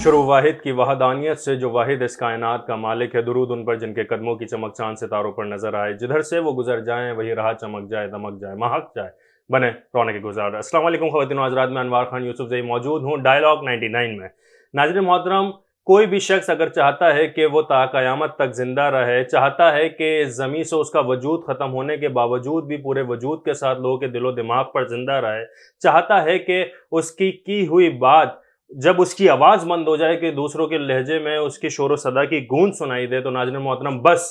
شروع واحد کی وحدانیت سے جو واحد اس کائنات کا مالک ہے، درود ان پر جن کے قدموں کی چمک چاند ستاروں پر نظر آئے، جدھر سے وہ گزر جائیں وہی راہ چمک جائے، دمک جائے، مہک جائے، بنے رونق گزار۔ السلام علیکم خواتین و حضرات، میں انوار خان یوسف زئی موجود ہوں ڈائلاگ 99 میں۔ ناظرین محترم، کوئی بھی شخص اگر چاہتا ہے کہ وہ تا قیامت تک زندہ رہے، چاہتا ہے کہ زمین سے اس کا وجود ختم ہونے کے باوجود بھی پورے وجود کے ساتھ لوگوں کے دل و دماغ پر زندہ رہے، چاہتا ہے کہ اس کی ہوئی بات جب اس کی آواز بند ہو جائے کہ دوسروں کے لہجے میں اس کی شور و صدا کی گونج سنائی دے، تو ناظرین محترم بس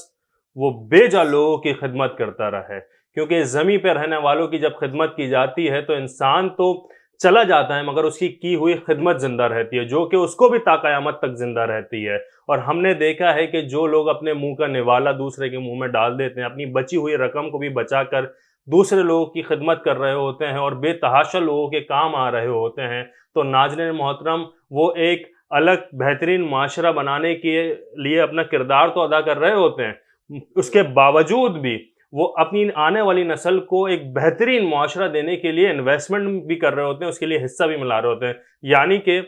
وہ بے جا لوگوں کی خدمت کرتا رہے، کیونکہ زمین پہ رہنے والوں کی جب خدمت کی جاتی ہے تو انسان تو چلا جاتا ہے مگر اس کی ہوئی خدمت زندہ رہتی ہے، جو کہ اس کو بھی تا قیامت تک زندہ رہتی ہے۔ اور ہم نے دیکھا ہے کہ جو لوگ اپنے منہ کا نوالا دوسرے کے منہ میں ڈال دیتے ہیں، اپنی بچی ہوئی رقم کو بھی بچا کر دوسرے لوگوں کی خدمت کر رہے ہوتے ہیں اور بے تحاشا لوگوں کے کام آ رہے ہوتے ہیں، تو ناظرین محترم وہ ایک الگ بہترین معاشرہ بنانے کے لیے اپنا کردار تو ادا کر رہے ہوتے ہیں، اس کے باوجود بھی وہ اپنی آنے والی نسل کو ایک بہترین معاشرہ دینے کے لیے انویسٹمنٹ بھی کر رہے ہوتے ہیں، اس کے لیے حصہ بھی ملا رہے ہوتے ہیں، یعنی کہ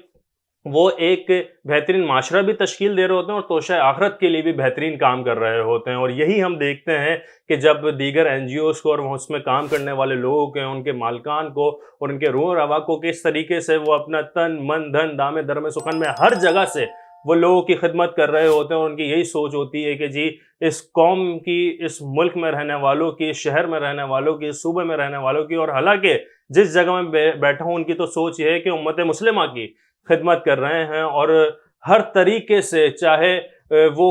وہ ایک بہترین معاشرہ بھی تشکیل دے رہے ہوتے ہیں اور توشہ آخرت کے لیے بھی بہترین کام کر رہے ہوتے ہیں۔ اور یہی ہم دیکھتے ہیں کہ جب دیگر این جی اوز کو اور اس میں کام کرنے والے لوگوں کے ان کے مالکان کو اور ان کے روح و رواں کو کس طریقے سے وہ اپنا تن من دھن دامے درمے سخن میں ہر جگہ سے وہ لوگوں کی خدمت کر رہے ہوتے ہیں، اور ان کی یہی سوچ ہوتی ہے کہ جی اس قوم کی، اس ملک میں رہنے والوں کی، شہر میں رہنے والوں کی، صوبے میں رہنے والوں کی، اور حالانکہ جس جگہ میں بیٹھا ہوں ان کی تو سوچ یہ ہے کہ امت مسلمہ کی خدمت کر رہے ہیں، اور ہر طریقے سے چاہے وہ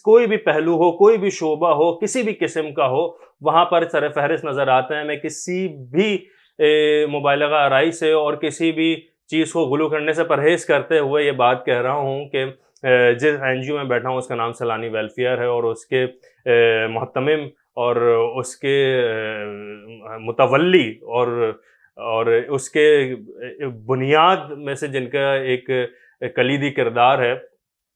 کوئی بھی پہلو ہو، کوئی بھی شعبہ ہو، کسی بھی قسم کا ہو، وہاں پر سر فہرست نظر آتے ہیں۔ میں کسی بھی مبالغہ آرائی سے اور کسی بھی چیز کو غلو کرنے سے پرہیز کرتے ہوئے یہ بات کہہ رہا ہوں کہ جس این جی او میں بیٹھا ہوں اس کا نام سیلانی ویلفیئر ہے، اور اس کے محتمم اور اس کے متولی اور اس کے بنیاد میں سے جن کا ایک کلیدی کردار ہے،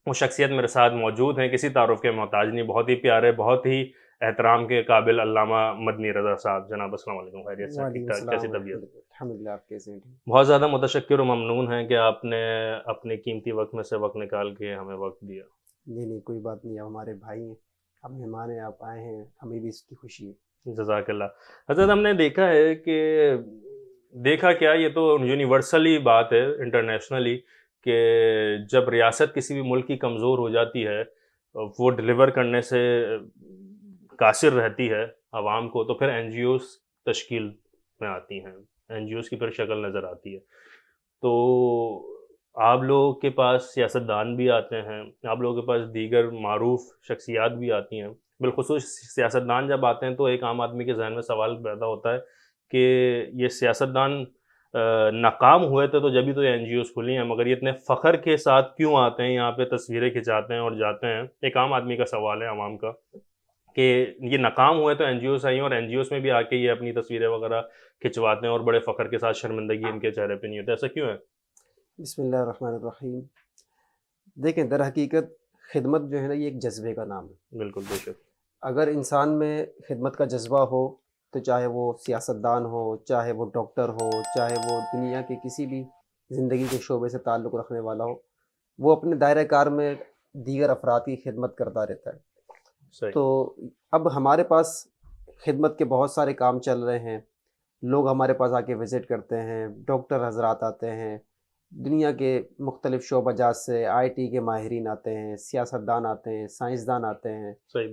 وہ شخصیت میرے ساتھ موجود ہیں، کسی تعارف کے محتاج نہیں، بہت ہی پیارے، بہت ہی احترام کے قابل علامہ مدنی رضا صاحب۔ جناب السلام علیکم، خیریت سے؟ ٹھیک ٹھاک؟ کیسی طبیعت؟ الحمدللہ، آپ کیسے ہیں؟ بہت زیادہ متشکر و ممنون ہیں کہ آپ نے اپنے قیمتی وقت میں سے وقت نکال کے ہمیں وقت دیا۔ نہیں کوئی بات نہیں، آپ ہمارے بھائی ہیں، آپ مہمان ہیں، آپ آئے ہیں، ہمیں بھی اس کی خوشی ہے۔ جزاک اللہ۔ حضرت ہم نے دیکھا ہے کہ دیکھا کیا، یہ تو یونیورسلی بات ہے، انٹرنیشنلی، کہ جب ریاست کسی بھی ملک کی کمزور ہو جاتی ہے، وہ ڈیلیور کرنے سے قاصر رہتی ہے عوام کو، تو پھر این جی اوز تشکیل میں آتی ہیں، این جی اوز کی پھر شکل نظر آتی ہے۔ تو آپ لوگوں کے پاس سیاستدان بھی آتے ہیں، آپ لوگوں کے پاس دیگر معروف شخصیات بھی آتی ہیں، بالخصوص سیاستدان جب آتے ہیں تو ایک عام آدمی کے ذہن میں سوال پیدا ہوتا ہے کہ یہ سیاستدان ناکام ہوئے تھے تو جبھی تو این جی اوز کھلی ہیں، مگر یہ اتنے فخر کے ساتھ کیوں آتے ہیں یہاں پہ، تصویریں کھنچاتے ہیں اور جاتے ہیں؟ ایک عام آدمی کا سوال ہے، عوام کا، کہ یہ ناکام ہوئے تو این جی اوز آئی ہیں، اور این جی اوز میں بھی آ کے یہ اپنی تصویریں وغیرہ کھنچواتے ہیں اور بڑے فخر کے ساتھ شرمندگی ان کے چہرے پہ نہیں ہوتے، ایسا کیوں ہے؟ بسم اللہ الرحمن الرحیم۔ دیکھیں، در حقیقت خدمت جو ہے نا، یہ ایک جذبے کا نام ہے۔ بالکل، بے شک۔ اگر انسان میں خدمت کا جذبہ ہو تو چاہے وہ سیاستدان ہو، چاہے وہ ڈاکٹر ہو، چاہے وہ دنیا کے کسی بھی زندگی کے شعبے سے تعلق رکھنے والا ہو، وہ اپنے دائرہ کار میں دیگر افراد کی خدمت کرتا رہتا ہے۔ صحیح۔ تو اب ہمارے پاس خدمت کے بہت سارے کام چل رہے ہیں، لوگ ہمارے پاس آ کے وزٹ کرتے ہیں، ڈاکٹر حضرات آتے ہیں، دنیا کے مختلف شعبہ جات سے آئی ٹی کے ماہرین آتے ہیں، سیاستدان آتے ہیں، سائنسدان آتے ہیں،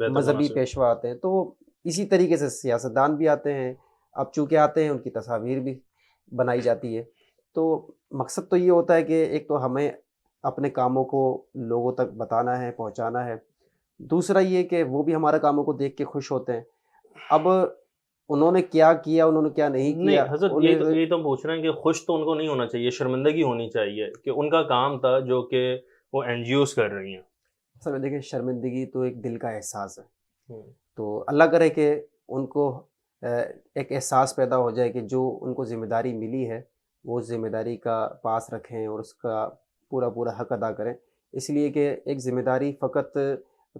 مذہبی پیشوا آتے ہیں، تو اسی طریقے سے سیاستدان بھی آتے ہیں۔ اب چونکہ آتے ہیں، ان کی تصاویر بھی بنائی جاتی ہے۔ تو مقصد تو یہ ہوتا ہے کہ ایک تو ہمیں اپنے کاموں کو لوگوں تک بتانا ہے، پہنچانا ہے، دوسرا یہ کہ وہ بھی ہمارے کاموں کو دیکھ کے خوش ہوتے ہیں۔ اب انہوں نے کیا کیا، انہوں نے کیا نہیں کیا، حضرت یہ تو پوچھ رہے ہیں کہ خوش تو ان کو نہیں ہونا چاہیے، شرمندگی ہونی چاہیے کہ ان کا کام تھا جو کہ وہ این جی اوز کر رہی ہیں۔ اصل میں دیکھیں، شرمندگی تو ایک دل کا احساس ہے، تو اللہ کرے کہ ان کو ایک احساس پیدا ہو جائے کہ جو ان کو ذمہ داری ملی ہے وہ ذمہ داری کا پاس رکھیں اور اس کا پورا حق ادا کریں، اس لیے کہ ایک ذمہ داری فقط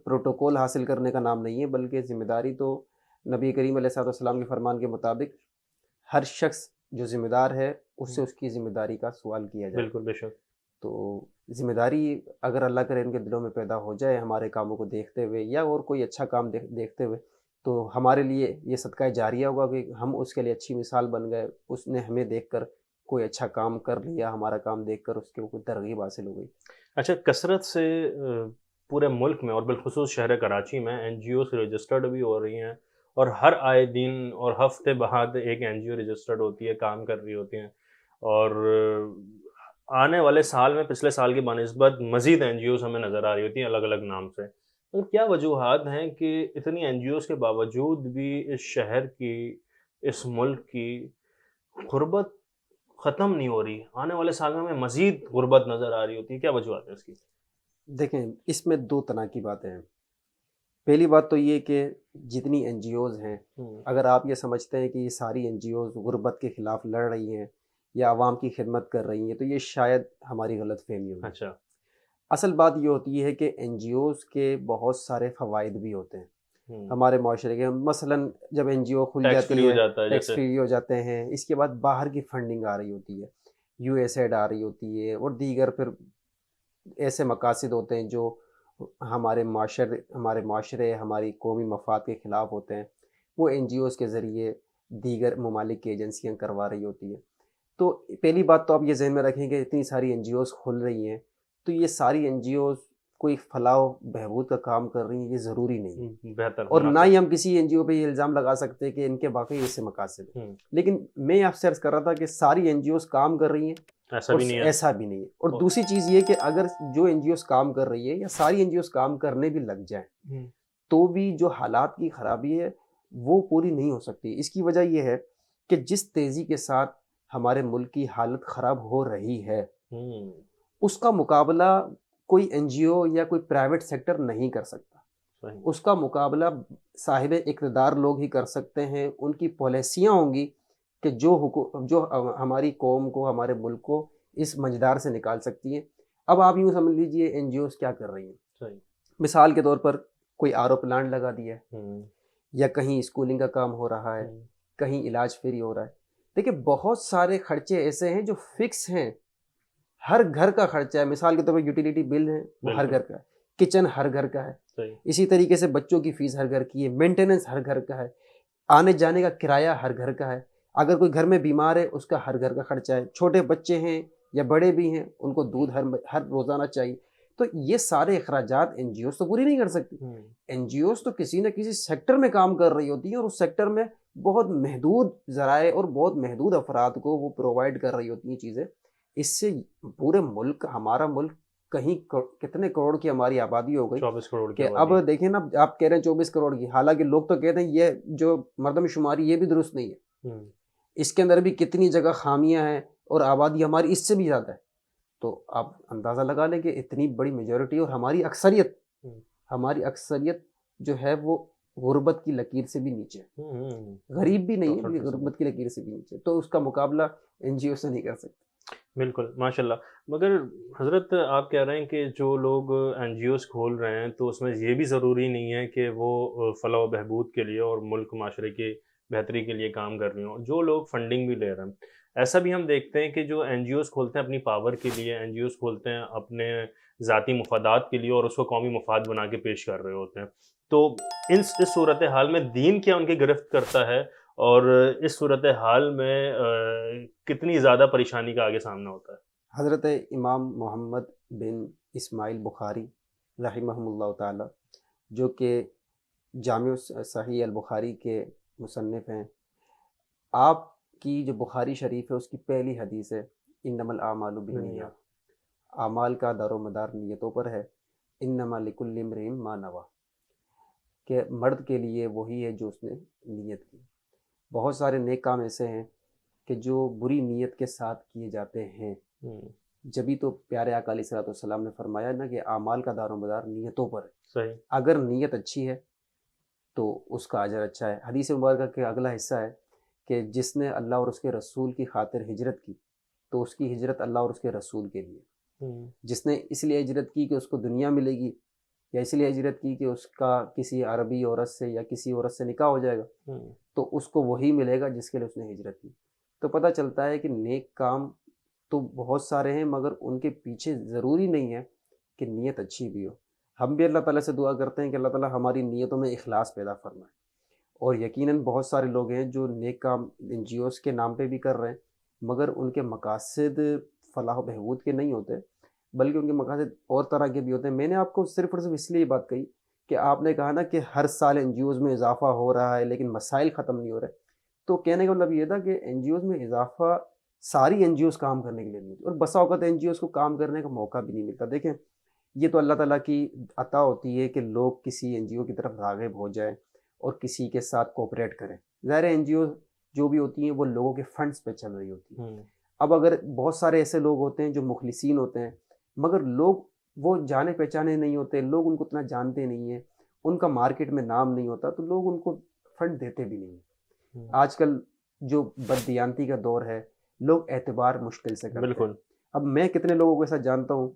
پروٹوکول حاصل کرنے کا نام نہیں ہے، بلکہ ذمہ داری تو نبی کریم علیہ السلام کے فرمان کے مطابق ہر شخص جو ذمہ دار ہے اس سے اس کی ذمہ داری کا سوال کیا جائے۔ بالکل، بے شک۔ تو ذمہ داری اگر اللہ کرے ان کے دلوں میں پیدا ہو جائے ہمارے کاموں کو دیکھتے ہوئے یا اور کوئی اچھا کام دیکھتے ہوئے، تو ہمارے لیے یہ صدقہ جاریہ ہوگا کہ ہم اس کے لیے اچھی مثال بن گئے، اس نے ہمیں دیکھ کر کوئی اچھا کام کر لیا، ہمارا کام دیکھ کر اس کے کوئی ترغیب حاصل ہو گئی۔ اچھا، کثرت سے پورے ملک میں اور بالخصوص شہر کراچی میں این جی اوز رجسٹرڈ بھی ہو رہی ہیں، اور ہر آئے دن اور ہفتے بعد ایک این جی او رجسٹرڈ ہوتی ہے، کام کر رہی ہوتی ہیں، اور آنے والے سال میں پچھلے سال کی بنسبت مزید این جی اوز ہمیں نظر آ رہی ہوتی ہیں الگ الگ نام سے۔ تو کیا وجوہات ہیں کہ اتنی این جی اوز کے باوجود بھی اس شہر کی، اس ملک کی غربت ختم نہیں ہو رہی؟ آنے والے سال میں ہمیں مزید غربت نظر آ رہی ہوتی ہے، کیا وجوہات ہیں اس کی؟ دیکھیں، اس میں دو طرح کی باتیں ہیں۔ پہلی بات تو یہ کہ جتنی این جی اوز ہیں، اگر آپ یہ سمجھتے ہیں کہ یہ ساری این جی اوز غربت کے خلاف لڑ رہی ہیں یا عوام کی خدمت کر رہی ہیں، تو یہ شاید ہماری غلط فہمی ہوگی۔ اچھا۔ اصل بات یہ ہوتی ہے کہ این جی اوز کے بہت سارے فوائد بھی ہوتے ہیں ہمارے معاشرے کے۔ مثلاً جب این جی او کھل ٹیکس فری جاتی ہو ہے، جاتا ہے ٹیکس جیسے۔ فری ہو جاتے ہیں، اس کے بعد باہر کی فنڈنگ آ رہی ہوتی ہے، یو ایس ایڈ آ رہی ہوتی ہے، اور دیگر پھر ایسے مقاصد ہوتے ہیں جو ہمارے معاشرے ہماری قومی مفاد کے خلاف ہوتے ہیں، وہ این جی اوز کے ذریعے دیگر ممالک کی ایجنسیاں کروا رہی ہوتی ہیں۔ تو پہلی بات تو آپ یہ ذہن میں رکھیں کہ اتنی ساری این جی اوز کھل رہی ہیں، تو یہ ساری این جی اوز کوئی فلاح و بہبود کا کام کر رہی ہیں، یہ ضروری نہیں ہے۔ بہتر اور نہ مناسب۔ ہی ہم کسی این جی او پہ یہ الزام لگا سکتے کہ ان کے باقی اس سے مقاصد ہیں۔ لیکن میں آپ سے عرض کر رہا تھا کہ ساری این جی اوز کام کر رہی ہیں، ایسا اور بھی نہیں ہے۔ ایسا بھی نہیں ہے۔ اور دوسری چیز یہ کہ اگر جو این جی اوز کام کر رہی ہے یا ساری این جی اوز کام کرنے بھی لگ جائیں، تو بھی جو حالات کی خرابی ہے وہ پوری نہیں ہو سکتی۔ اس کی وجہ یہ ہے کہ جس تیزی کے ساتھ ہمارے ملک کی حالت خراب ہو رہی ہے، اس کا مقابلہ کوئی این جی او یا کوئی پرائیویٹ سیکٹر نہیں کر سکتا۔ اس کا مقابلہ صاحب اقتدار لوگ ہی کر سکتے ہیں۔ ان کی پالیسیاں ہوں گی کہ جو ہماری قوم کو، ہمارے ملک کو اس منجدار سے نکال سکتی ہیں۔ اب آپ یوں سمجھ لیجئے این جی اوز کیا کر رہی ہیں۔ مثال کے طور پر کوئی آر او پلانٹ لگا دیا ہے، یا کہیں اسکولنگ کا کام ہو رہا ہے، کہیں علاج فری ہو رہا ہے۔ دیکھیں، بہت سارے خرچے ایسے ہیں جو فکس ہیں، ہر گھر کا خرچہ ہے۔ مثال کے طور پر یوٹیلیٹی بل ہے، وہ ہر گھر کا ہے، کچن ہر گھر کا ہے، اسی طریقے سے بچوں کی فیس ہر گھر کی ہے، مینٹیننس ہر گھر کا ہے، آنے جانے کا کرایہ ہر گھر کا ہے، اگر کوئی گھر میں بیمار ہے اس کا ہر گھر کا خرچہ ہے، چھوٹے بچے ہیں یا بڑے بھی ہیں ان کو دودھ ہر روزانہ چاہیے۔ تو یہ سارے اخراجات این جی اوز تو پوری نہیں کر سکتی۔ این جی اوز تو کسی نہ کسی سیکٹر میں کام کر رہی ہوتی ہیں، اور اس سیکٹر میں بہت محدود ذرائع اور بہت محدود افراد کو وہ پرووائڈ کر رہی ہوتی ہیں چیزیں۔ اس سے پورے ملک، ہمارا ملک کہیں کتنے کروڑ کی ہماری آبادی ہو گئی 24 کروڑ کی کہ اب دیکھیں نا، آپ کہہ رہے ہیں 24 کروڑ کی، حالانکہ لوگ تو کہتے ہیں یہ جو مردم شماری یہ بھی درست نہیں ہے، اس کے اندر بھی کتنی جگہ خامیاں ہیں، اور آبادی ہماری اس سے بھی زیادہ ہے۔ تو آپ اندازہ لگا لیں کہ اتنی بڑی میجورٹی اور ہماری اکثریت جو ہے وہ غربت کی لکیر سے بھی نیچے ہے، غریب بھی نہیں ہے، غربت کی لکیر سے بھی نیچے، تو اس کا مقابلہ این جی او سے نہیں کر سکتے۔ بالکل، ماشاء اللہ۔ مگر حضرت آپ کہہ رہے ہیں کہ جو لوگ این جی اوز کھول رہے ہیں تو اس میں یہ بھی ضروری نہیں ہے کہ وہ فلاح و بہبود کے لیے اور ملک معاشرے کی بہتری کے لیے کام کر رہی ہوں۔ جو لوگ فنڈنگ بھی لے رہے ہیں، ایسا بھی ہم دیکھتے ہیں کہ جو این جی اوز کھولتے ہیں اپنی پاور کے لیے، این جی اوز کھولتے ہیں اپنے ذاتی مفادات کے لیے، اور اس کو قومی مفاد بنا کے پیش کر رہے ہوتے ہیں۔ تو اس صورتحال میں دین کیا ان کی گرفت کرتا ہے، اور اس صورتحال میں کتنی زیادہ پریشانی کا آگے سامنا ہوتا ہے؟ حضرت امام محمد بن اسماعیل بخاری رحمہ اللہ تعالی، جو کہ جامع صحیح البخاری کے مصنف ہیں، آپ کی جو بخاری شریف ہے اس کی پہلی حدیث ہے انما الاعمال بالنیات، اعمال کا دار و مدار نیتوں پر ہے، انما لکل امرئ ما نوی، کہ مرد کے لیے وہی ہے جو اس نے نیت کی۔ بہت سارے نیک کام ایسے ہیں کہ جو بری نیت کے ساتھ کیے جاتے ہیں، جبھی تو پیارے آقا علیہ الصلوۃ والسلام نے فرمایا نا کہ اعمال کا دار و مدار نیتوں پر ہے۔ صحیح۔ اگر نیت اچھی ہے تو اس کا اجر اچھا ہے۔ حدیث مبارکہ کے اگلا حصہ ہے کہ جس نے اللہ اور اس کے رسول کی خاطر ہجرت کی تو اس کی ہجرت اللہ اور اس کے رسول کے لیے۔ جس نے اس لیے ہجرت کی کہ اس کو دنیا ملے گی، یا اس لیے ہجرت کی کہ اس کا کسی عربی عورت سے یا کسی عورت سے نکاح ہو جائے گا، تو اس کو وہی ملے گا جس کے لیے اس نے ہجرت کی۔ تو پتہ چلتا ہے کہ نیک کام تو بہت سارے ہیں، مگر ان کے پیچھے ضروری نہیں ہے کہ نیت اچھی بھی ہو. ہم بھی اللہ تعالیٰ سے دعا کرتے ہیں کہ اللہ تعالیٰ ہماری نیتوں میں اخلاص پیدا فرمائے. اور یقیناً بہت سارے لوگ ہیں جو نیک کام این جی اوز کے نام پہ بھی کر رہے ہیں، مگر ان کے مقاصد فلاح و بہبود کے نہیں ہوتے، بلکہ ان کے مقاصد اور طرح کے بھی ہوتے ہیں. میں نے آپ کو صرف اور صرف اس لیے یہ بات کہی کہ آپ نے کہا نا کہ ہر سال این جی اوز میں اضافہ ہو رہا ہے لیکن مسائل ختم نہیں ہو رہے. تو کہنے کا مطلب یہ تھا کہ این جی اوز میں اضافہ ساری این جی اوز کام کرنے کے لیے نہیں ہوتی، اور بسا اوقات این جی اوز کو کام کرنے کا موقع بھی نہیں ملتا. دیکھیں، یہ تو اللہ تعالیٰ کی عطا ہوتی ہے کہ لوگ کسی این جی او کی طرف راغب ہو جائیں اور کسی کے ساتھ کوپریٹ کریں. ظاہر این جی او جو بھی ہوتی ہیں وہ لوگوں کے فنڈز پہ چل رہی ہوتی ہیں. اب اگر بہت سارے ایسے لوگ ہوتے ہیں جو مخلصین ہوتے ہیں، مگر لوگ وہ جانے پہچانے نہیں ہوتے، لوگ ان کو اتنا جانتے نہیں ہیں، ان کا مارکیٹ میں نام نہیں ہوتا، تو لوگ ان کو فنڈ دیتے بھی نہیں ہیں. آج کل جو بددیانتی کا دور ہے، لوگ اعتبار مشکل سے کرتے ہیں. بالکل. اب میں کتنے لوگوں کو ایسا جانتا ہوں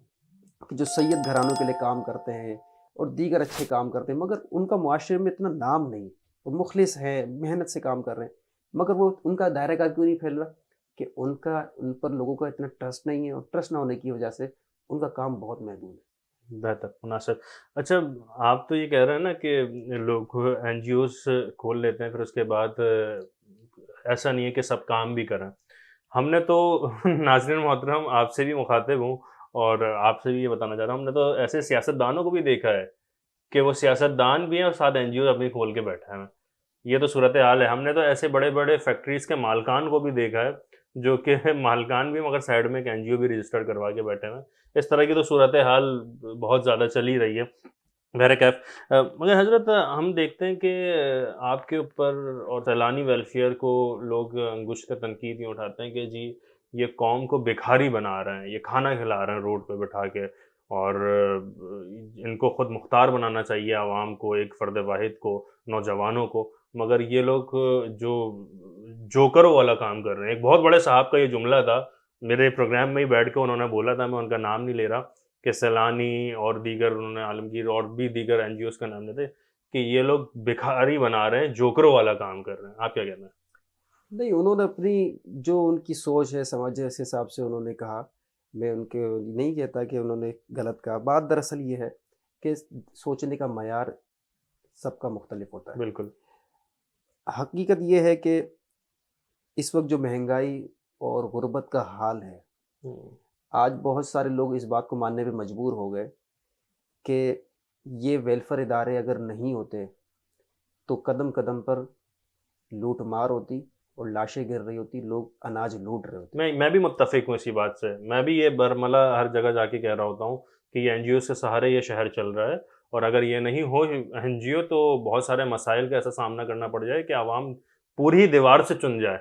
کہ جو سید گھرانوں کے لیے کام کرتے ہیں اور دیگر اچھے کام کرتے ہیں، مگر ان کا معاشرے میں اتنا نام نہیں. وہ مخلص ہیں، محنت سے کام کر رہے ہیں، مگر وہ ان کا دائرہ کار کیوں نہیں پھیل رہا؟ کہ ان پر لوگوں کا اتنا ٹرسٹ نہیں ہے، اور ٹرسٹ نہ ہونے کی وجہ سے ان کا کام بہت محدود ہے. بہتر، مناسب. اچھا، آپ تو یہ کہہ رہے ہیں نا کہ لوگ این جی اوز کھول لیتے ہیں، پھر اس کے بعد ایسا نہیں ہے کہ سب کام بھی کریں. ہم نے تو ناظرین محترم، آپ سے بھی مخاطب ہوں اور آپ سے بھی یہ بتانا چاہ رہا ہوں، ہم نے تو ایسے سیاست دانوں کو بھی دیکھا ہے کہ وہ سیاست دان بھی ہیں اور ساتھ این جی اوز اپنی کھول کے بیٹھے ہیں. یہ تو صورتحال ہے. ہم نے تو ایسے بڑے بڑے فیکٹریز کے مالکان کو بھی دیکھا ہے جو کہ مالکان بھی مگر سائیڈ میں ایک این جی او بھی رجسٹر کروا کے بیٹھے ہیں. اس طرح کی تو صورتحال بہت زیادہ چلی رہی ہے. بہر کیف، مگر حضرت ہم دیکھتے ہیں کہ آپ کے اوپر اور سیلانی ویلفیئر کو لوگ انگشت تنقید یوں اٹھاتے ہیں کہ جی یہ قوم کو بھکاری بنا رہے ہیں، یہ کھانا کھلا رہے ہیں روڈ پہ بٹھا کے، اور ان کو خود مختار بنانا چاہیے عوام کو، ایک فرد واحد کو، نوجوانوں کو. مگر یہ لوگ جو جوکروں والا کام کر رہے ہیں. ایک بہت بڑے صاحب کا یہ جملہ تھا میرے پروگرام میں ہی بیٹھ کے، انہوں نے بولا تھا، میں ان کا نام نہیں لے رہا، کہ سیلانی اور دیگر، انہوں نے عالمگیر اور بھی دیگر این جی اوز کا نام لیتے، کہ یہ لوگ بھکاری بنا رہے ہیں، جوکروں والا کام کر رہے ہیں. آپ کیا کہتے ہیں؟ نہیں، انہوں نے اپنی جو ان کی سوچ ہے، سمجھ ہے، اس حساب سے انہوں نے کہا. میں ان کے نہیں کہتا کہ انہوں نے غلط کہا. بات دراصل یہ ہے کہ سوچنے کا معیار سب کا مختلف ہوتا ہے. بالکل. حقیقت یہ ہے کہ اس وقت جو مہنگائی اور غربت کا حال ہے، آج بہت سارے لوگ اس بات کو ماننے پہ مجبور ہو گئے کہ یہ ویلفیئر ادارے اگر نہیں ہوتے تو قدم قدم پر لوٹ مار ہوتی اور لاشیں گر رہی ہوتی، لوگ اناج لوٹ رہے ہوتے. میں بھی متفق ہوں اسی بات سے. میں بھی یہ برملا ہر جگہ جا کے کہہ رہا ہوتا ہوں کہ یہ این جی اوز کے سہارے یہ شہر چل رہا ہے، اور اگر یہ نہیں ہو این جی او تو بہت سارے مسائل کا ایسا سامنا کرنا پڑ جائے کہ عوام پوری دیوار سے چن جائے.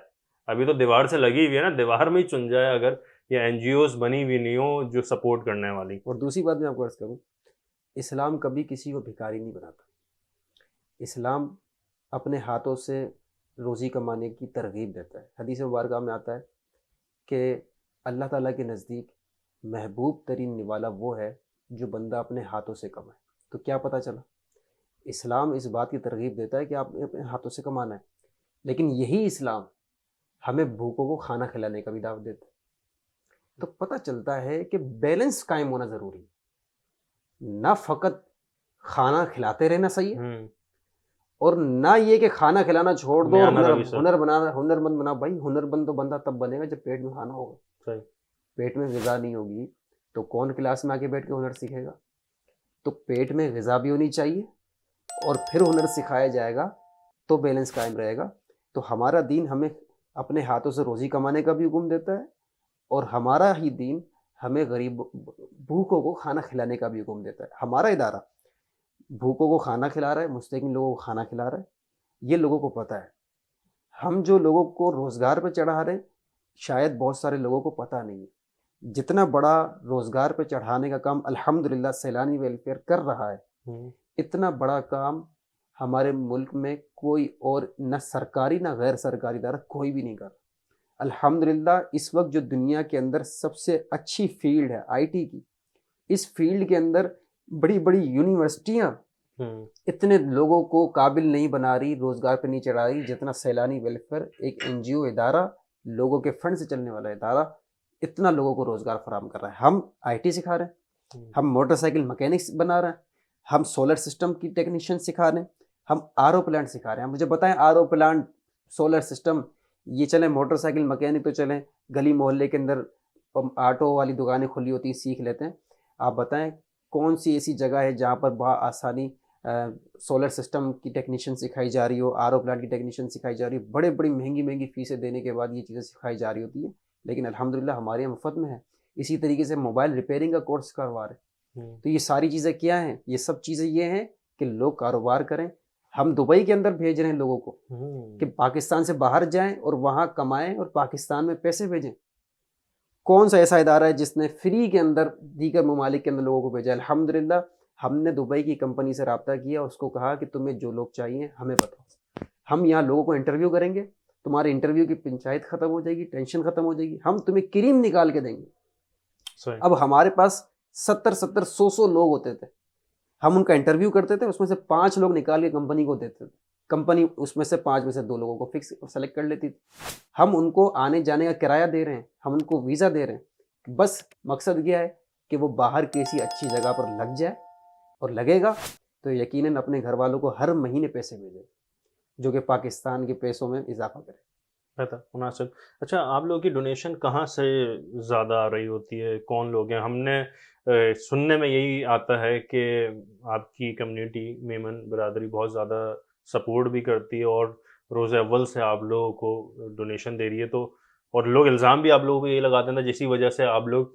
ابھی تو دیوار سے لگی ہوئی ہے نا، دیوار میں ہی چن جائے اگر یہ این جی اوز بنی ہوئی نہیں ہو جو سپورٹ کرنے والی. اور دوسری بات میں آپ کو عرض کروں، اسلام کبھی کسی کو بھکاری نہیں بناتا. اسلام اپنے ہاتھوں سے روزی کمانے کی ترغیب دیتا ہے. حدیث مبارکہ میں آتا ہے کہ اللہ تعالیٰ کے نزدیک محبوب ترین نوالا وہ ہے جو بندہ اپنے ہاتھوں سے کمائے. تو کیا پتہ چلا، اسلام اس بات کی ترغیب دیتا ہے کہ آپ نے اپنے ہاتھوں سے کمانا ہے، لیکن یہی اسلام ہمیں بھوکوں کو کھانا کھلانے کا بھی دعوت دیتا ہے. تو پتہ چلتا ہے کہ بیلنس قائم ہونا ضروری ہے. نہ فقط کھانا کھلاتے رہنا صحیح ہے، اور نہ یہ کہ کھانا کھلانا چھوڑ دو اور ہنر مند بنا. بھائی ہنر مند تو بندہ تب بنے گا جب پیٹ میں کھانا ہوگا. صحیح. پیٹ میں غذا نہیں ہوگی تو کون کلاس میں آ کے بیٹھ کے ہنر سیکھے گا؟ تو پیٹ میں غذا بھی ہونی چاہیے اور پھر ہنر سکھایا جائے گا تو بیلنس قائم رہے گا. تو ہمارا دین ہمیں اپنے ہاتھوں سے روزی کمانے کا بھی حکم دیتا ہے، اور ہمارا ہی دین ہمیں غریب بھوکوں کو کھانا کھلانے کا بھی حکم دیتا ہے. ہمارا ادارہ بھوکوں کو کھانا کھلا رہا ہے، مستحق لوگوں کو کھانا کھلا رہا ہے، یہ لوگوں کو پتہ ہے. ہم جو لوگوں کو روزگار پہ چڑھا رہے ہیں شاید بہت سارے لوگوں کو پتہ نہیں ہے. جتنا بڑا روزگار پہ چڑھانے کا کام الحمدللہ سیلانی ویلفیئر کر رہا ہے، اتنا بڑا کام ہمارے ملک میں کوئی اور، نہ سرکاری نہ غیر سرکاری ادارہ، کوئی بھی نہیں کر. الحمدللہ اس وقت جو دنیا کے اندر سب سے اچھی فیلڈ ہے آئی ٹی کی، اس فیلڈ کے اندر بڑی بڑی یونیورسٹیاں اتنے لوگوں کو قابل نہیں بنا رہی، روزگار پہ نہیں چڑھا رہی جتنا سیلانی ویلفیئر ایک این جی او ادارہ، لوگوں کے فنڈ سے چلنے والا ادارہ اتنا لوگوں کو روزگار فراہم کر رہا ہے. ہم IT سکھا رہے ہیں, ہم موٹر سائیکل مکینکس بنا رہے ہیں, ہم سولر سسٹم کی ٹیکنیشین سکھا رہے ہیں, ہم RO پلانٹ سکھا رہے ہیں. مجھے بتائیں RO پلانٹ, سولر سسٹم, یہ چلیں موٹر سائیکل مکینک تو چلیں, گلی محلے کے اندر آٹو والی دکانیں کھلی ہوتی ہیں, سیکھ لیتے ہیں. آپ بتائیں کون سی ایسی جگہ ہے جہاں پر بآسانی سولر سسٹم کی ٹیکنیشین سکھائی جا رہی ہو, RO پلانٹ کی ٹیکنیشین سکھائی جا رہی ہو. بڑے بڑی مہنگی فیسیں دینے کے بعد یہ چیزیں سکھائی جا رہی ہوتی ہیں, لیکن الحمدللہ ہمارے یہاں مفت میں ہے. اسی طریقے سے موبائل ریپیئرنگ کا کورس کروا رہے ہیں. تو یہ ساری چیزیں کیا ہیں؟ یہ سب چیزیں یہ ہیں کہ لوگ کاروبار کریں. ہم دبئی کے اندر بھیج رہے ہیں لوگوں کو کہ پاکستان سے باہر جائیں اور وہاں کمائیں اور پاکستان میں پیسے بھیجیں. کون سا ایسا ادارہ ہے جس نے فری کے اندر دیگر ممالک کے اندر لوگوں کو بھیجا؟ الحمدللہ ہم نے دبئی کی کمپنی سے رابطہ کیا, اس کو کہا کہ تمہیں جو لوگ چاہیے ہمیں بتاؤ, ہم یہاں لوگوں کو انٹرویو کریں گے, تمہارے انٹرویو کی پنچایت ختم ہو جائے گی, ٹینشن ختم ہو جائے گی, ہم تمہیں کریم نکال کے دیں گے. اب ہمارے پاس 70 لوگ ہوتے تھے, ہم ان کا انٹرویو کرتے تھے, اس میں سے 5 لوگ نکال کے کمپنی کو دیتے تھے, کمپنی اس میں سے 5 میں سے 2 لوگوں کو فکس سلیکٹ کر لیتی تھی. ہم ان کو آنے جانے کا کرایہ دے رہے ہیں, ہم ان کو ویزا دے رہے ہیں. بس مقصد یہ ہے کہ وہ باہر کسی اچھی جگہ پر لگ جائے, اور لگے گا تو یقیناً اپنے گھر والوں کو ہر مہینے پیسے بھیجے, جو کہ پاکستان کے پیسوں میں اضافہ کرے. بہتر, مناسب. اچھا, آپ لوگوں کی ڈونیشن کہاں سے زیادہ آ رہی ہوتی ہے؟ کون لوگ ہیں؟ ہم نے سننے میں یہی آتا ہے کہ آپ کی کمیونٹی میمن برادری بہت زیادہ سپورٹ بھی کرتی ہے اور روز اول سے آپ لوگوں کو ڈونیشن دے رہی ہے. تو اور لوگ الزام بھی آپ لوگوں کو یہی لگاتے ہیں جسی وجہ سے آپ لوگ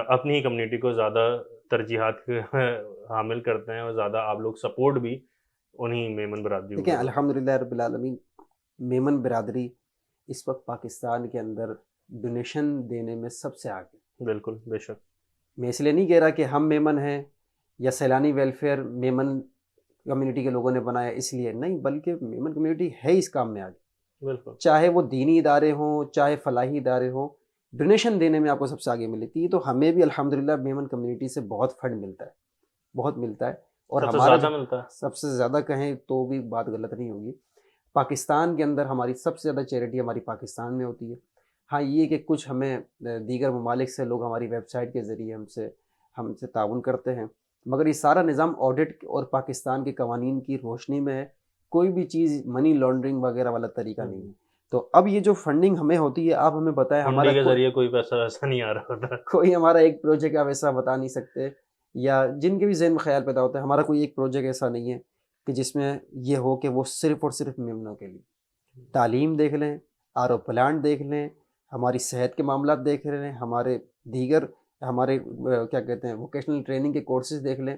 اپنی ہی کمیونٹی کو زیادہ ترجیحات حامل کرتے ہیں اور زیادہ آپ لوگ سپورٹ بھی انہی میمن برادری کو. دیکھیں الحمدللہ رب العالمین, میمن برادری اس وقت پاکستان کے اندر ڈونیشن دینے میں سب سے آگے. بالکل, بے شک. میں اس لیے نہیں کہہ رہا کہ ہم میمن ہیں یا سیلانی ویلفیئر میمن کمیونٹی کے لوگوں نے بنایا اس لیے نہیں, بلکہ میمن کمیونٹی ہے اس کام میں آگے. بالکل, چاہے وہ دینی ادارے ہوں, چاہے فلاحی ادارے ہوں, ڈونیشن دینے میں آپ کو سب سے آگے ملتی ہے. تو ہمیں بھی الحمدللہ میمن کمیونٹی سے بہت فنڈ ملتا ہے, بہت ملتا ہے. اور سب سے ہمارا زیادہ ملتا ہے. سب سے زیادہ کہیں تو بھی بات غلط نہیں ہوگی. پاکستان کے اندر ہماری سب سے زیادہ چیریٹی ہماری پاکستان میں ہوتی ہے. ہاں یہ کہ کچھ ہمیں دیگر ممالک سے لوگ ہماری ویب سائٹ کے ذریعے ہم سے تعاون کرتے ہیں, مگر یہ سارا نظام آڈٹ اور پاکستان کے قوانین کی روشنی میں ہے. کوئی بھی چیز منی لانڈرنگ وغیرہ والا طریقہ نہیں ہے. تو اب یہ جو فنڈنگ ہمیں ہوتی ہے, آپ ہمیں بتائیں ہمارے کے ذریعے کوئی پیسہ ایسا نہیں آ رہا ہوتا, کوئی ہمارا ایک پروجیکٹ آپ ایسا بتا نہیں سکتے, یا جن کے بھی ذہن میں خیال پیدا ہوتا ہے, ہمارا کوئی ایک پروجیکٹ ایسا نہیں ہے کہ جس میں یہ ہو کہ وہ صرف اور صرف میمنوں کے لیے. تعلیم دیکھ لیں, RO پلانٹ دیکھ لیں, ہماری صحت کے معاملات دیکھ لیں, ہمارے دیگر ہمارے کیا کہتے ہیں ووکیشنل ٹریننگ کے کورسز دیکھ لیں,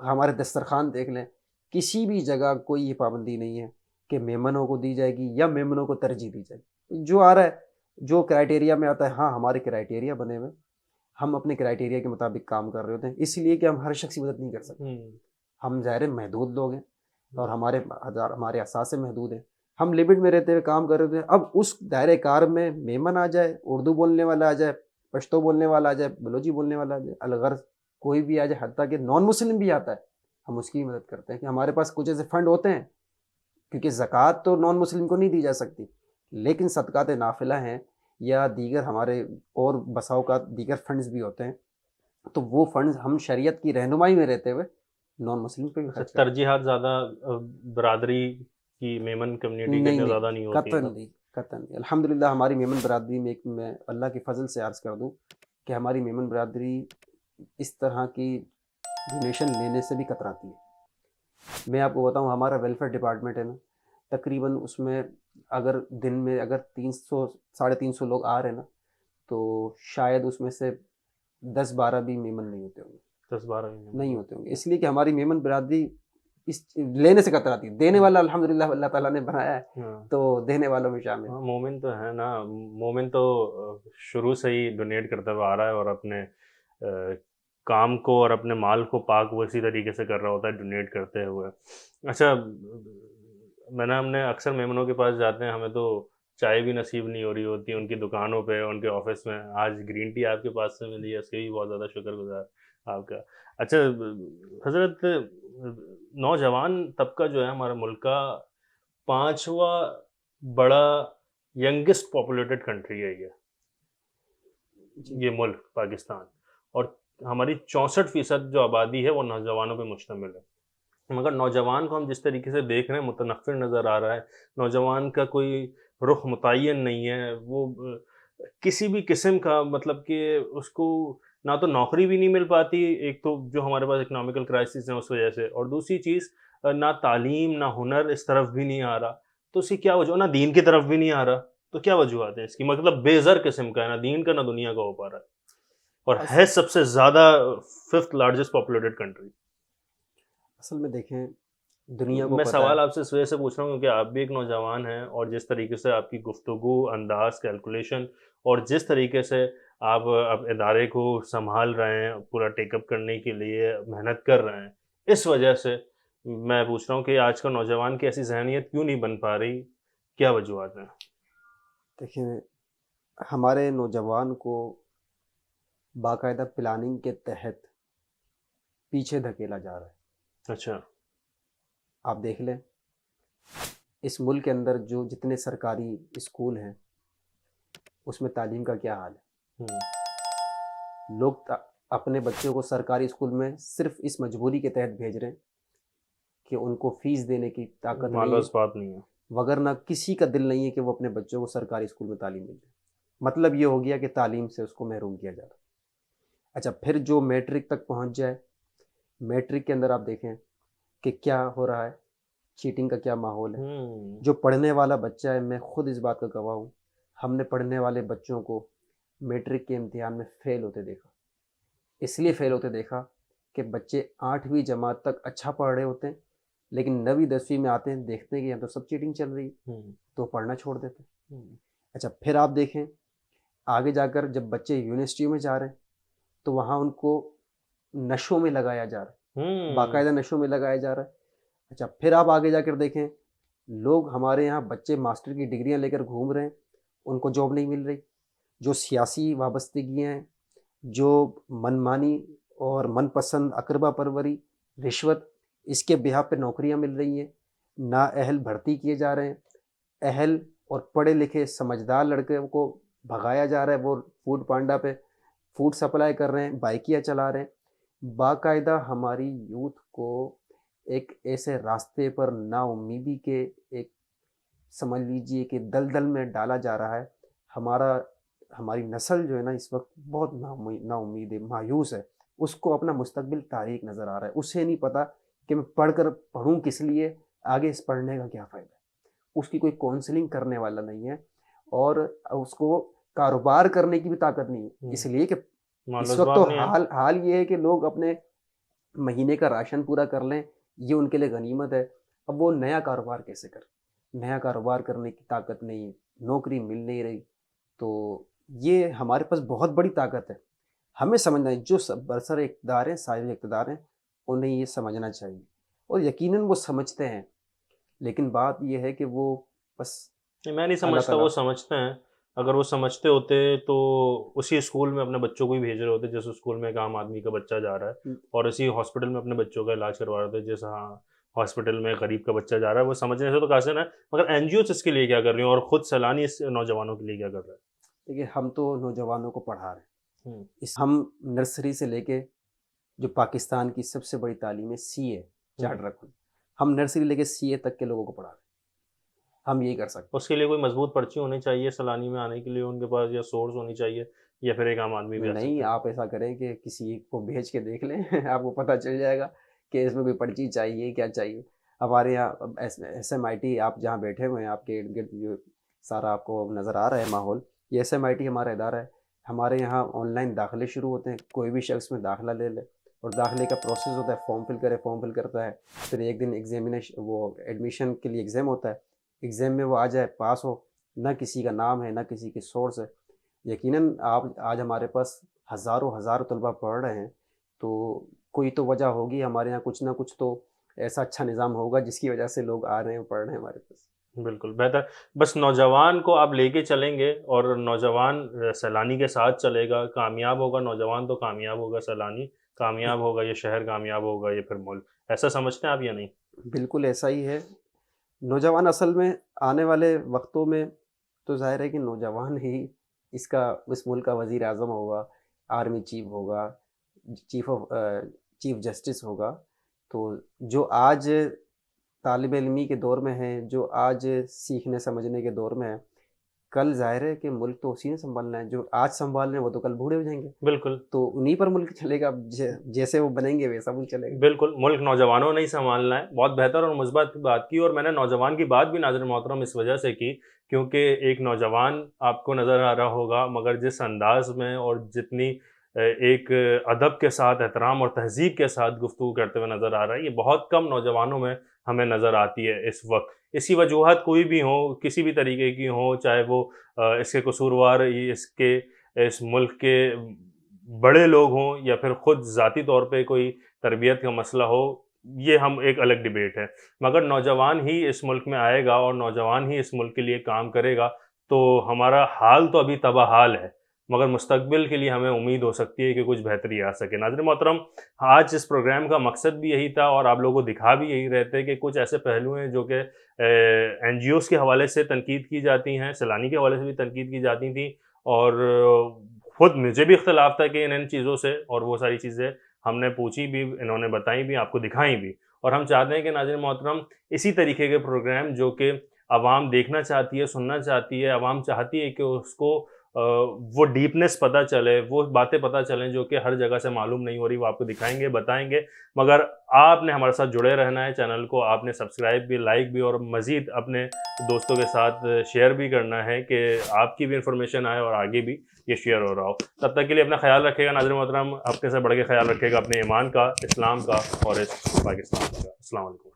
ہمارے دسترخوان دیکھ لیں. کسی بھی جگہ کوئی یہ پابندی نہیں ہے کہ میمنوں کو دی جائے گی یا میمنوں کو ترجیح دی جائے گی. جو آ رہا ہے, جو کرائٹیریا میں آتا ہے, ہاں ہمارے کرائٹیریا بنے ہوئے, ہم اپنے کرائٹیریا کے مطابق کام کر رہے ہوتے ہیں, اس لیے کہ ہم ہر شخص کی مدد نہیں کر سکتے. ہم ظاہر محدود لوگ ہیں اور ہمارے اثاثے محدود ہیں. ہم لمٹ میں رہتے ہوئے کام کر رہے ہوتے ہیں. اب اس دائرۂ کار میں میمن آ جائے, اردو بولنے والا آ جائے, پشتو بولنے والا آ جائے, بلوچی بولنے والا آ جائے, الغرض کوئی بھی آ جائے, حتیٰ کہ نان مسلم بھی آتا ہے, ہم اس کی مدد کرتے ہیں. کہ ہمارے پاس کچھ ایسے فنڈ ہوتے ہیں, کیونکہ زکوٰۃ تو نان مسلم کو نہیں دی جا سکتی, لیکن صدقات نافلہ ہیں یا دیگر ہمارے اور بسا اوقات دیگر فنڈز بھی ہوتے ہیں, تو وہ فنڈز ہم شریعت کی رہنمائی میں رہتے ہوئے نان مسلم پہ بھی خرچ کرتے ہیں. ترجیحات زیادہ برادری کی میمن کمیونٹی کے زیادہ نہیں ہوتی قطعاً نہیں, قطعاً نہیں. الحمدللہ ہماری میمن برادری میں میں اللہ کے فضل سے عرض کر دوں کہ ہماری میمن برادری اس طرح کی ڈونیشن لینے سے بھی کتراتی ہے. میں آپ کو بتاؤں, ہمارا ویلفیئر ڈپارٹمنٹ ہے نا, تقریباً اس میں اگر دن میں اگر 300-350 لوگ آ رہے ہیں نا, تو شاید اس میں سے 10-12 بھی میمن نہیں ہوتے ہوں گے. 10-12 نہیں ہوتے ہوں گے, اس لیے کہ ہماری میمن برادری اس لینے سے کتراتی ہے. دینے والا الحمدللہ اللہ تعالیٰ نے بنایا ہے, تو دینے والوں میں شامل. مومن تو ہے نا, مومن تو شروع سے ہی ڈونیٹ کرتا ہوا آ رہا ہے اور اپنے کام کو اور اپنے مال کو پاک وہ اسی طریقے سے کر رہا ہوتا ہے ڈونیٹ کرتے ہوئے. اچھا, ہم نے اکثر میمنوں کے پاس جاتے ہیں, ہمیں تو چائے بھی نصیب نہیں ہو رہی ہوتی ان کی دکانوں پہ, ان کے آفس میں. آج گرین ٹی آپ کے پاس سے ملی ہے, اس کے بھی بہت زیادہ شکر گزار آپ کا. اچھا حضرت, نوجوان طبقہ جو ہے ہمارا ملک کا 5واں بڑا ینگسٹ پاپولیٹڈ کنٹری ہے یہ. یہ ملک پاکستان، اور ہماری 64% جو آبادی ہے وہ نوجوانوں پہ مشتمل ہے، مگر نوجوان کو ہم جس طریقے سے دیکھ رہے ہیں متنفر نظر آ رہا ہے، نوجوان کا کوئی رخ متعین نہیں ہے، وہ کسی بھی قسم کا مطلب کہ اس کو نہ تو نوکری بھی نہیں مل پاتی، ایک تو جو ہمارے پاس اکنامیکل کرائسس ہیں اس وجہ سے، اور دوسری چیز نہ تعلیم نہ ہنر اس طرف بھی نہیں آ رہا، تو اس کی کیا وجہ، نہ دین کی طرف بھی نہیں آ رہا، تو کیا وجوہات ہیں اس کی؟ مطلب بے زر قسم کا ہے، نہ دین کا نہ دنیا کا ہو پا رہا ہے، اور اس- ہے سب سے زیادہ 5th لارجسٹ پاپولیٹڈ کنٹری۔ اصل میں دیکھیں، دنیا کو میں پتہ ہے، سوال آپ سے اس وجہ سے پوچھ رہا ہوں کیونکہ آپ بھی ایک نوجوان ہیں، اور جس طریقے سے آپ کی گفتگو انداز کیلکولیشن اور جس طریقے سے آپ اب ادارے کو سنبھال رہے ہیں، پورا ٹیک اپ کرنے کے لیے محنت کر رہے ہیں، اس وجہ سے میں پوچھ رہا ہوں کہ آج کا نوجوان کی ایسی ذہنیت کیوں نہیں بن پا رہی، کیا وجوہات ہیں؟ دیکھیں ہمارے نوجوان کو باقاعدہ پلاننگ کے تحت پیچھے دھکیلا جا رہا ہے۔ اچھا۔ آپ دیکھ لیں اس ملک کے اندر جو جتنے سرکاری اسکول ہیں اس میں تعلیم کا کیا حال ہے۔ لوگ اپنے بچوں کو سرکاری اسکول میں صرف اس مجبوری کے تحت بھیج رہے ہیں کہ ان کو فیس دینے کی طاقت نہیں مالوس ہے، بات نہیں ہے۔ وگرنہ کسی کا دل نہیں ہے کہ وہ اپنے بچوں کو سرکاری اسکول میں تعلیم مل جائے۔ مطلب یہ ہو گیا کہ تعلیم سے اس کو محروم کیا جا رہا ہے۔ اچھا، پھر جو میٹرک تک پہنچ جائے، میٹرک کے اندر آپ دیکھیں کہ کیا ہو رہا ہے، چیٹنگ کا کیا ماحول ہے۔ جو پڑھنے والا بچہ ہے، میں خود اس بات کا گواہ ہوں، ہم نے پڑھنے والے بچوں کو میٹرک کے امتحان میں فیل ہوتے دیکھا۔ اس لیے فیل ہوتے دیکھا کہ بچے 8ویں جماعت تک اچھا پڑھ رہے ہوتے ہیں، لیکن 9ویں 10ویں میں آتے ہیں، دیکھتے ہیں کہ یہاں تو سب چیٹنگ چل رہی ہے، تو پڑھنا چھوڑ دیتے ہیں۔ اچھا، پھر آپ دیکھیں آگے جا کر جب بچے یونیورسٹیوں میں جا رہے ہیں تو وہاں ان کو نشوں میں لگایا جا رہا ہے، باقاعدہ نشوں میں لگایا جا رہا ہے۔ اچھا، پھر آپ آگے جا کر دیکھیں لوگ ہمارے یہاں بچے ماسٹر کی ڈگریاں لے کر گھوم رہے ہیں، ان کو جاب نہیں مل رہی۔ جو سیاسی وابستگیاں ہیں، جو منمانی اور من پسند اقربا پروری، رشوت، اس کے بہا پہ نوکریاں مل رہی ہیں، نااہل بھرتی کیے جا رہے ہیں، اہل اور پڑھے لکھے سمجھدار لڑکے کو بھگایا جا رہا ہے، وہ فوڈ پانڈا پہ فوڈ سپلائی کر رہے ہیں، بائکیاں چلا رہے ہیں۔ باقاعدہ ہماری یوتھ کو ایک ایسے راستے پر نا امیدی کے ایک سمجھ لیجئے کہ دلدل میں ڈالا جا رہا ہے۔ ہماری نسل جو ہے نا اس وقت بہت نا امید ہے، مایوس ہے، اس کو اپنا مستقبل تاریک نظر آ رہا ہے۔ اسے نہیں پتا کہ میں پڑھوں کس لیے، آگے اس پڑھنے کا کیا فائدہ ہے۔ اس کی کوئی کونسلنگ کرنے والا نہیں ہے، اور اس کو کاروبار کرنے کی بھی طاقت نہیں ہے، اس لیے کہ اس وقت تو حال یہ ہے کہ لوگ اپنے مہینے کا راشن پورا کر لیں، یہ ان کے لیے غنیمت ہے۔ اب وہ نیا کاروبار کیسے کریں؟ نیا کاروبار کرنے کی طاقت نہیں، نوکری مل نہیں رہی۔ تو یہ ہمارے پاس بہت بڑی طاقت ہے، ہمیں سمجھنا ہے، جو برسر اقتدار ہیں، صاحب اقتدار ہیں، انہیں یہ سمجھنا چاہیے، اور یقیناً وہ سمجھتے ہیں، لیکن بات یہ ہے کہ وہ بس میں نہیں اللہ سمجھتا تعالیٰ۔ وہ سمجھتے ہیں، اگر وہ سمجھتے ہوتے تو اسی اسکول میں اپنے بچوں کو بھی بھیج رہے ہوتے جس اسکول میں ایک عام آدمی کا بچہ جا رہا ہے، اور اسی ہاسپٹل میں اپنے بچوں کا علاج کروا رہے ہوتے جیسا ہاسپٹل میں غریب کا بچہ جا رہا ہے۔ وہ سمجھنے سے تو قاصر ہے، مگر این جی اوز اس کے لیے کیا کر رہی ہیں، اور خود سیلانی اس نوجوانوں کے لیے کیا کر رہے ہیں؟ دیکھیے، ہم تو نوجوانوں کو پڑھا رہے ہیں، ہم نرسری سے لے کے جو پاکستان کی سب سے بڑی تعلیم ہے سی اے چارٹر اکاؤنٹ، ہم نرسری لے کے سی اے تک کے لوگوں کو پڑھا رہے ہیں، ہم یہی کر سکتے ہیں۔ اس کے لیے کوئی مضبوط پرچی ہونی چاہیے سیلانی میں آنے کے لیے ان کے پاس، یا سورس ہونی چاہیے، یا پھر ایک عام آدمی بھی آ نہیں، سکتا ہے؟ آپ ایسا کریں کہ کسی کو بھیج کے دیکھ لیں آپ کو پتہ چل جائے گا کہ اس میں کوئی پرچی چاہیے کیا چاہیے۔ ہمارے یہاں ایس ایم آئی ٹی، آپ جہاں بیٹھے ہوئے ہیں آپ کے ارد گرد جو سارا آپ کو نظر آ رہا ہے ماحول، یہ ایس ایم آئی ٹی ہمارا ادارہ ہے۔ ہمارے یہاں آن لائن داخلے شروع ہوتے ہیں، کوئی بھی شخص میں داخلہ لے لے، اور داخلے کا پروسیس ہوتا ہے، فارم فل کرے، فارم فل کرتا ہے، پھر ایک دن ایگزامینیشن، وہ ایڈمیشن کے لیے ایگزام ہوتا ہے، ایگزام میں وہ آ جائے، پاس ہو، نہ کسی کا نام ہے نہ کسی کی سورس ہے۔ یقیناً آج ہمارے پاس ہزاروں طلبہ پڑھ رہے ہیں، تو کوئی تو وجہ ہوگی، ہمارے یہاں کچھ نہ کچھ تو ایسا اچھا نظام ہوگا جس کی وجہ سے لوگ آ رہے ہیں، پڑھ رہے ہیں ہمارے پاس۔ بالکل بہتر، بس نوجوان کو آپ لے کے چلیں گے، اور نوجوان سیلانی کے ساتھ چلے گا، کامیاب ہوگا نوجوان تو کامیاب ہوگا، سیلانی کامیاب ہوگا، یہ شہر کامیاب ہوگا، یہ پھر ملک۔ ایسا سمجھتے ہیں آپ یا نہیں؟ بالکل ایسا ہی ہے۔ نوجوان اصل میں آنے والے وقتوں میں تو ظاہر ہے کہ نوجوان ہی اس ملک کا وزیر اعظم ہوگا، آرمی چیف ہوگا، چیف جسٹس ہوگا. تو جو آج طالب علمی کے دور میں ہیں، جو آج سیکھنے سمجھنے کے دور میں ہیں، کل ظاہر ہے کہ ملک تو اسی نے سنبھالنا ہے. جو آج سنبھال رہے ہیں وہ تو کل بوڑھے ہو جائیں گے. بالکل تو انہی پر ملک چلے گا. جیسے وہ بنیں گے ویسا ملک چلے گا. بالکل ملک نوجوانوں نے ہی سنبھالنا ہے. بہت بہتر اور مثبت بات کی. اور میں نے نوجوان کی بات بھی ناظرین محترم اس وجہ سے کی کیونکہ ایک نوجوان آپ کو نظر آ رہا ہوگا، مگر جس انداز میں اور جتنی ایک ادب کے ساتھ، احترام اور تہذیب کے ساتھ گفتگو کرتے ہوئے نظر آ رہا ہے، یہ بہت کم نوجوانوں میں ہمیں نظر آتی ہے اس وقت. اس کی وجوہات کوئی بھی ہوں، کسی بھی طریقے کی ہوں، چاہے وہ اس کے قصوروار اس ملک کے بڑے لوگ ہوں یا پھر خود ذاتی طور پہ کوئی تربیت کا مسئلہ ہو، یہ ہم ایک الگ ڈیبیٹ ہے. مگر نوجوان ہی اس ملک میں آئے گا اور نوجوان ہی اس ملک کے لیے کام کرے گا تو ہمارا حال تو ابھی تباہ حال ہے، مگر مستقبل کے لیے ہمیں امید ہو سکتی ہے کہ کچھ بہتری آ سکے. ناظرین محترم، آج اس پروگرام کا مقصد بھی یہی تھا اور آپ لوگوں کو دکھا بھی یہی رہتے کہ کچھ ایسے پہلو ہیں جو کہ این جی اوز کے حوالے سے تنقید کی جاتی ہیں، سیلانی کے حوالے سے بھی تنقید کی جاتی تھیں، اور خود مجھے بھی اختلاف تھا کہ ان چیزوں سے، اور وہ ساری چیزیں ہم نے پوچھی بھی، انہوں نے بتائی بھی، آپ کو دکھائیں بھی. اور ہم چاہتے ہیں کہ ناظرین محترم اسی طریقے کے پروگرام جو کہ عوام دیکھنا چاہتی ہے، سننا چاہتی ہے، عوام چاہتی ہے کہ اس کو وہ ڈیپنس پتہ چلے، وہ باتیں پتہ چلیں جو کہ ہر جگہ سے معلوم نہیں ہو رہی، وہ آپ کو دکھائیں گے، بتائیں گے. مگر آپ نے ہمارے ساتھ جڑے رہنا ہے. چینل کو آپ نے سبسکرائب بھی، لائک بھی، اور مزید اپنے دوستوں کے ساتھ شیئر بھی کرنا ہے کہ آپ کی بھی انفارمیشن آئے اور آگے بھی یہ شیئر ہو رہا ہو. تب تک کے لیے اپنا خیال رکھے گا ناظرین محترم، اپنے سے بڑھ کے خیال رکھے گا اپنے ایمان کا، اسلام کا اور اس پاکستان کا. السلام علیکم.